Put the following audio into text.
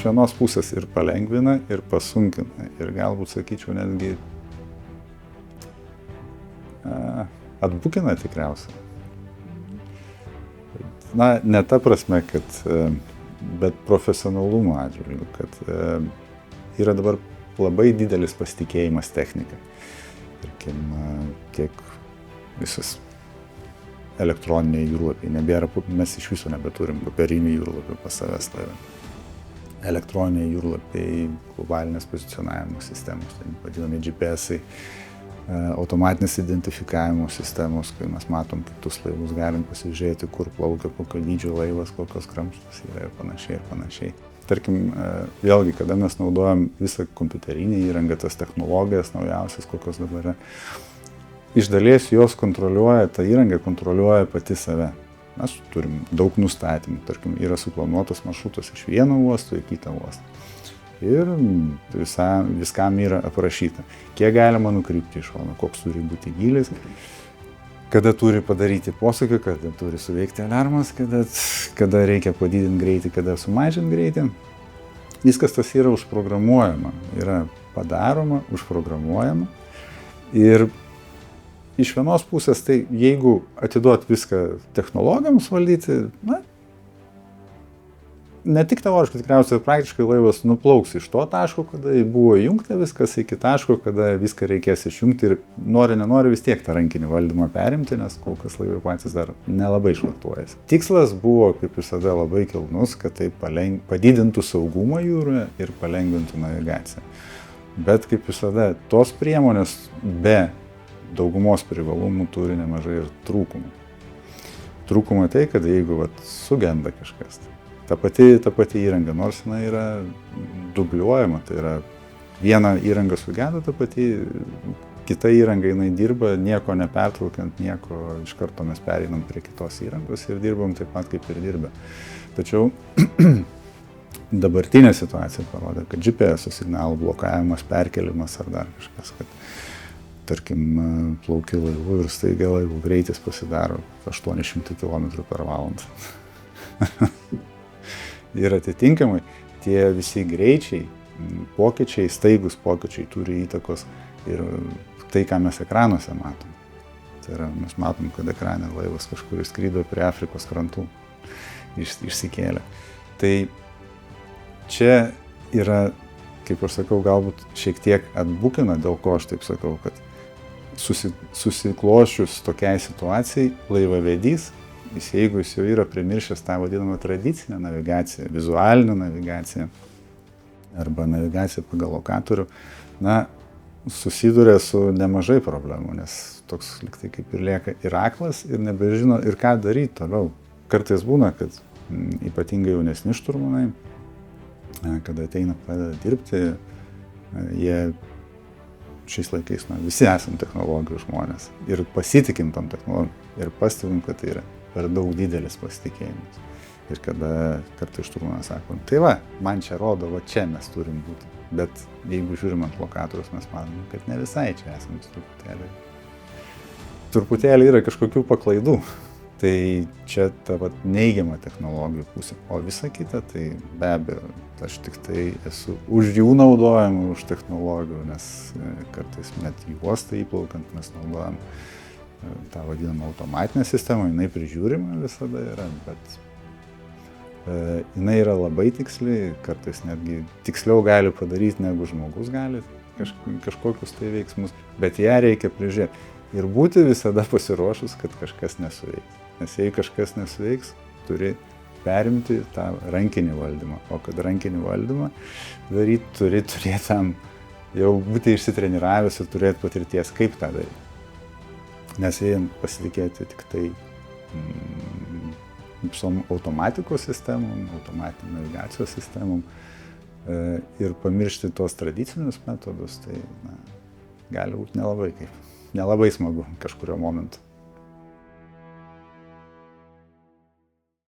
vienos pusės ir palengvina, ir pasunkina, ir galbūt, sakyčiau, netgi atbukina tikriausiai. Na, ne ta prasme, kad, bet profesionalumo atžvilgiu, kad yra dabar labai didelis pasitikėjimas technika. Tarkim, tiek visas elektroniniai jūrlapiai, nebėra, mes iš viso nebeturim popierinių jūrlapių pas savęs laive. Elektroniniai jūrlapiai, globalinės pozicionavimo sistemos, tai vadinami GPS-ai, automatinės identifikavimo sistemos, kai mes matom kitus laivus, galim pasižiūrėti, kur plaukia, kokio dydžio laivas, kokios kramstos yra ir panašiai. Tarkim, vėlgi, kada mes naudojam visą kompiuterinį įrangą, tas technologijas naujausias, kokios dabar yra, iš dalies jos kontroliuoja, ta įranga kontroliuoja pati save. Mes turim daug nustatymų, tarkim, yra suplanuotas maršrutas iš vieno uosto į kitą uostą. Ir viskam yra aprašyta, kiek galima nukrypti iš šono, koks turi būti gylis, kada turi padaryti posūkį, kada turi suveikti alarmas, kada reikia padidinti greitį, kada sumažinti greitį. Viskas tas yra užprogramuojama, yra padaroma, užprogramuojama. Ir iš vienos pusės, tai jeigu atiduot viską technologijams valdyti, ne tik teoriškai, tikriausiai praktiškai laivas nuplauks iš to taško, kada buvo įjungta viskas, iki taško, kada viską reikės išjungti ir nenori vis tiek tą rankinį valdymą perimti, nes kol kas laivai patys dar nelabai švartuojasi. Tikslas buvo, kaip visada, labai kilnus, kad tai padidintų saugumą jūroje ir palengvintų navigaciją. Bet kaip visada, tos priemonės be daugumos privalumų turi nemažai ir trūkumų. Trūkumai tai, kad jeigu sugenda kažkas, ta pati įranga, nors jinai yra dubliuojama, tai yra viena įranga sugenda, ta pati kita įranga jinai dirba, nieko nepertraukiant, nieko, iš karto mes pereinam prie kitos įrangos ir dirbam taip pat kaip ir dirbę. Tačiau dabartinė situacija parodė, kad GPS signalų blokavimas, perkelimas ar dar kažkas, kad tarkim, plauki laivu ir staiga laivų greitis pasidaro 800 km/h. Ir atitinkamai tie visi greičiai, pokyčiai, staigus pokyčiai turi įtakos ir tai, ką mes ekranuose matom. Tai yra, mes matom, kad ekrane laivas kažkur skrido prie Afrikos krantų, išsikėlė. Tai čia yra, kaip aš sakau, galbūt šiek tiek atbukina, dėl ko aš taip sakau, kad susiklošius tokiai situacijai laivavedys, jeigu jis jau yra primiršęs tą vadinamą tradicinę navigaciją, vizualinę navigaciją arba navigaciją pagal lokatorių, susiduria su nemažai problemų, nes toks liktai kaip ir lieka ir aklas ir nebežino ir ką daryti toliau. Kartais būna, kad ypatingai jaunesni šturmanai, kada ateina pradeda dirbti, jie šiais laikais, visi esam technologijų žmonės ir pasitikim tom technologijom ir pastebim, kad tai yra per daug didelis pasitikėjimas. Ir kada kartais šturmanas sako, tai va, man čia rodo, va čia mes turim būti. Bet jeigu žiūrim ant lokatorius, mes matome, kad ne visai čia esame truputėlį yra kažkokių paklaidų. Tai čia ta neigiama technologijų pusė. O visa kita, tai be abejo, aš tik tai esu už jų naudojimą, už technologijų, nes kartais net į uostą įplaukant mes naudojam tą vadinamą automatinę sistemą, jinai prižiūrima visada yra, bet jinai yra labai tiksli, kartais netgi tiksliau gali padaryti, negu žmogus gali kažkokius tai veiksmus, bet ją reikia prižiūrėti ir būti visada pasiruošus, kad kažkas nesuveiks. Nes jei kažkas nesuveiks, turi perimti tą rankinį valdymą, o kad rankinį valdymą daryti, turi turėti tam jau būti išsitreniravęs ir turėti patirties, kaip tą daryti. Nes jei pasitikėti tik tai visom automatikos sistemom, automatinio navigacijos sistemom ir pamiršti tuos tradicinius metodus, tai gali būti nelabai smagu kažkurio momentu.